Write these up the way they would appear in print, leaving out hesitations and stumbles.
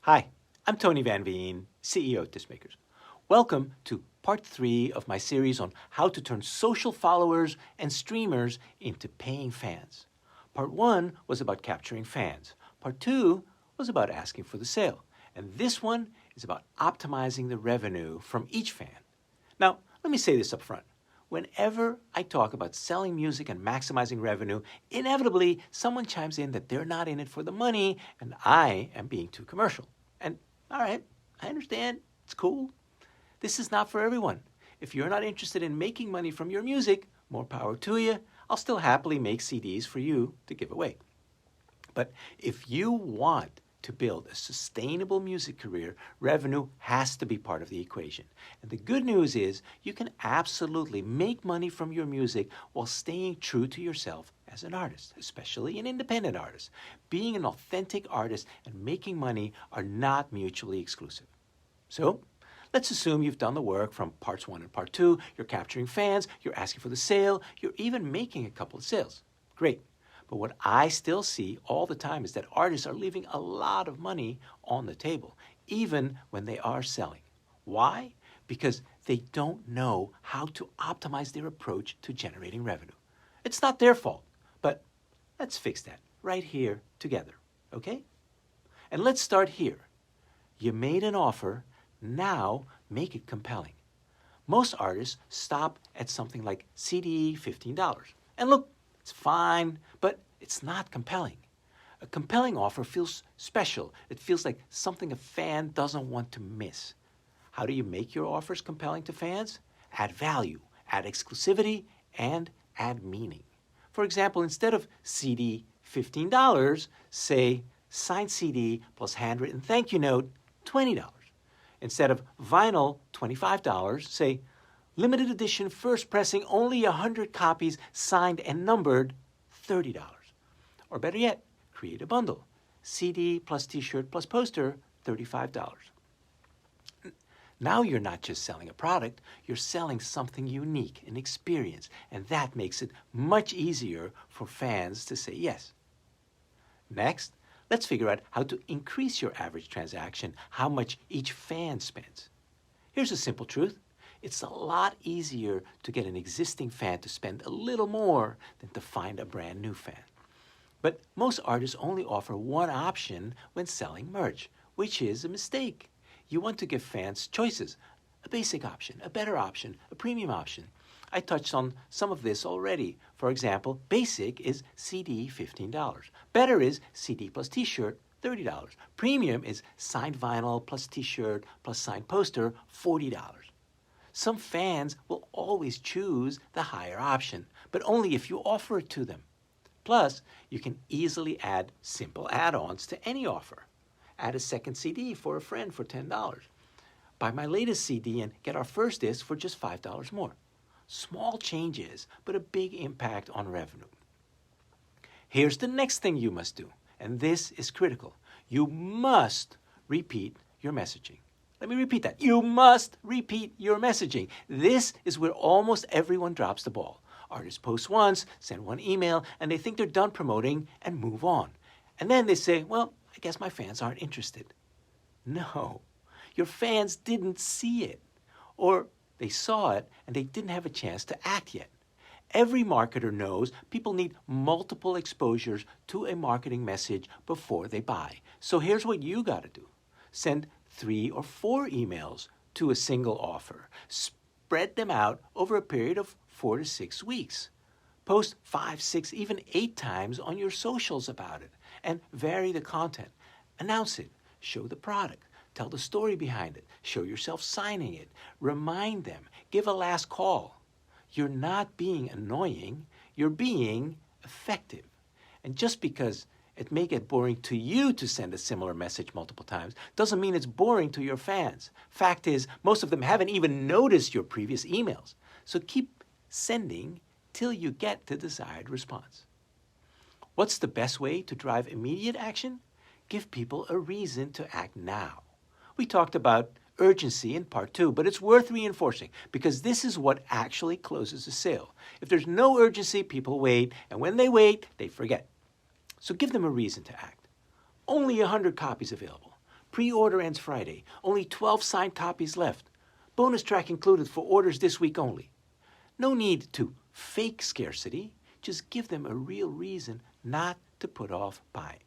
Hi, I'm Tony Van Veen, CEO at Discmakers. Welcome to part 3 of my series on how to turn social followers and streamers into paying fans. Part 1 was about capturing fans. Part 2 was about asking for the sale. And this one is about optimizing the revenue from each fan. Now, let me say this up front. Whenever I talk about selling music and maximizing revenue, inevitably someone chimes in that they're not in it for the money and I am being too commercial. And all right, I understand, it's cool. This is not for everyone. If you're not interested in making money from your music, more power to you. I'll still happily make CDs for you to give away. But if you want to build a sustainable music career, revenue has to be part of the equation. And the good news is you can absolutely make money from your music while staying true to yourself as an artist, especially an independent artist. Being an authentic artist and making money are not mutually exclusive. So, let's assume you've done the work from parts 1 and part 2, you're capturing fans, you're asking for the sale, you're even making a couple of sales. Great. But what I still see all the time is that artists are leaving a lot of money on the table, even when they are selling. Why? Because they don't know how to optimize their approach to generating revenue. It's not their fault, but let's fix that right here together, okay? And let's start here. You made an offer, now make it compelling. Most artists stop at something like CD $15. And look, it's fine, but it's not compelling. A compelling offer feels special. It feels like something a fan doesn't want to miss. How do you make your offers compelling to fans? Add value, add exclusivity, and add meaning. For example, instead of CD $15, say signed CD plus handwritten thank you note, $20. Instead of vinyl $25, say limited edition first pressing, only 100 copies, signed and numbered, $30. Or better yet, create a bundle. CD plus t-shirt plus poster, $35. Now you're not just selling a product, you're selling something unique, an experience, and that makes it much easier for fans to say yes. Next, let's figure out how to increase your average transaction, how much each fan spends. Here's a simple truth. It's a lot easier to get an existing fan to spend a little more than to find a brand new fan. But most artists only offer one option when selling merch, which is a mistake. You want to give fans choices, a basic option, a better option, a premium option. I touched on some of this already. For example, basic is CD $15. Better is CD plus t-shirt, $30. Premium is signed vinyl plus t-shirt plus signed poster, $40. Some fans will always choose the higher option, but only if you offer it to them. Plus, you can easily add simple add-ons to any offer. Add a second CD for a friend for $10. Buy my latest CD and get our first disc for just $5 more. Small changes, but a big impact on revenue. Here's the next thing you must do, and this is critical. You must repeat your messaging. Let me repeat that. You must repeat your messaging. This is where almost everyone drops the ball. Artists post once, send one email, and they think they're done promoting and move on. And then they say, well, I guess my fans aren't interested. No, your fans didn't see it. Or they saw it and they didn't have a chance to act yet. Every marketer knows people need multiple exposures to a marketing message before they buy. So here's what you got to do. Send 3 or 4 emails to a single offer. Spread them out over a period of 4 to 6 weeks. Post 5, 6, even 8 times on your socials about it and vary the content. Announce it. Show the product. Tell the story behind it. Show yourself signing it. Remind them. Give a last call. You're not being annoying. You're being effective. And just because it may get boring to you to send a similar message multiple times doesn't mean it's boring to your fans. Fact is, most of them haven't even noticed your previous emails. So keep sending till you get the desired response. What's the best way to drive immediate action? Give people a reason to act now. We talked about urgency in part 2, but it's worth reinforcing because this is what actually closes a sale. If there's no urgency, people wait, and when they wait, they forget. So give them a reason to act. Only 100 copies available. Pre-order ends Friday. Only 12 signed copies left. Bonus track included for orders this week only. No need to fake scarcity. Just give them a real reason not to put off buying.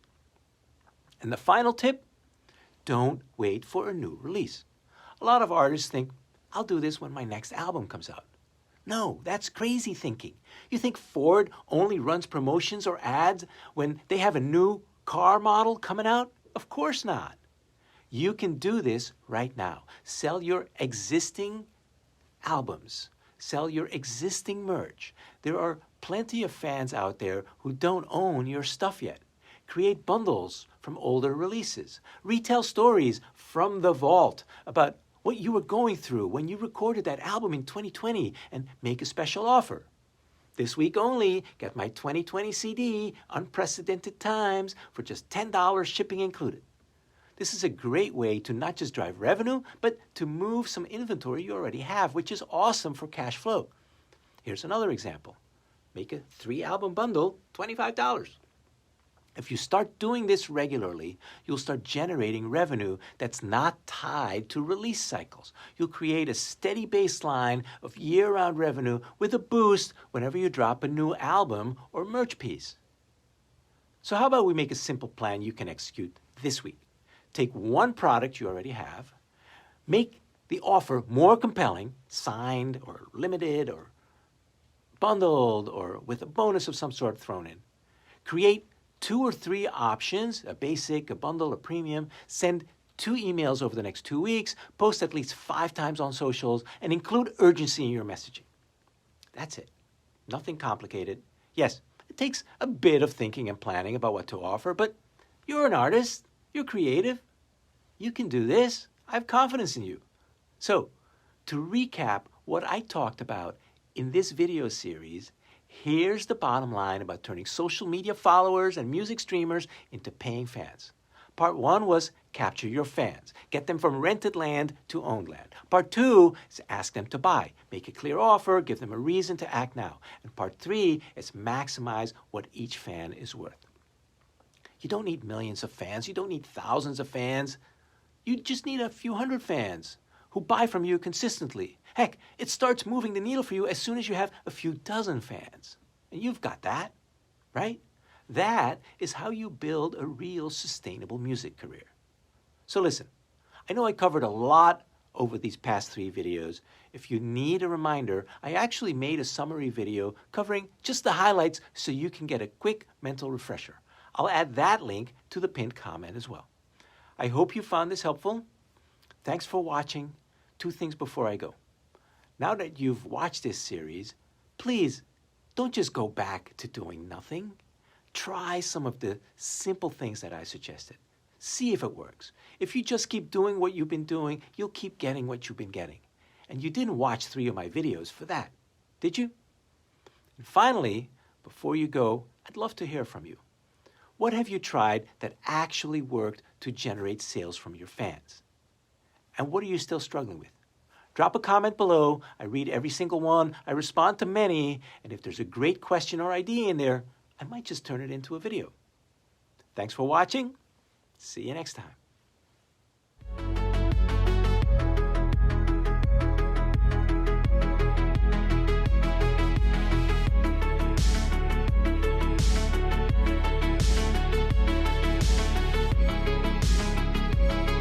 And the final tip, don't wait for a new release. A lot of artists think, I'll do this when my next album comes out. No, that's crazy thinking. You think Ford only runs promotions or ads when they have a new car model coming out? Of course not. You can do this right now. Sell your existing albums. Sell your existing merch. There are plenty of fans out there who don't own your stuff yet. Create bundles from older releases. Retell stories from the vault about what you were going through when you recorded that album in 2020 and make a special offer. This week only, get my 2020 CD, Unprecedented Times, for just $10 shipping included. This is a great way to not just drive revenue, but to move some inventory you already have, which is awesome for cash flow. Here's another example. Make a 3-album bundle, $25. If you start doing this regularly, you'll start generating revenue that's not tied to release cycles. You'll create a steady baseline of year-round revenue with a boost whenever you drop a new album or merch piece. So how about we make a simple plan you can execute this week? Take one product you already have, make the offer more compelling, signed or limited or bundled or with a bonus of some sort thrown in. Create 2 or 3 options, a basic, a bundle, a premium. Send 2 emails over the next 2 weeks, post at least 5 times on socials, and include urgency in your messaging. That's it. Nothing complicated. Yes, it takes a bit of thinking and planning about what to offer, but you're an artist, you're creative. You can do this. I have confidence in you. So, to recap what I talked about in this video series, here's the bottom line about turning social media followers and music streamers into paying fans. Part 1 was capture your fans. Get them from rented land to owned land. Part 2 is ask them to buy. Make a clear offer, give them a reason to act now. And Part 3 is maximize what each fan is worth. You don't need millions of fans. You don't need thousands of fans. You just need a few hundred fans who buy from you consistently. Heck, it starts moving the needle for you as soon as you have a few dozen fans. And you've got that, right? That is how you build a real sustainable music career. So listen, I know I covered a lot over these past 3 videos. If you need a reminder, I actually made a summary video covering just the highlights so you can get a quick mental refresher. I'll add that link to the pinned comment as well. I hope you found this helpful. Thanks for watching. 2 things before I go. Now that you've watched this series, please don't just go back to doing nothing. Try some of the simple things that I suggested. See if it works. If you just keep doing what you've been doing, you'll keep getting what you've been getting. And you didn't watch 3 of my videos for that, did you? And finally, before you go, I'd love to hear from you. What have you tried that actually worked to generate sales from your fans? And what are you still struggling with? Drop a comment below. I read every single one. I respond to many. And if there's a great question or idea in there, I might just turn it into a video. Thanks for watching. See you next time.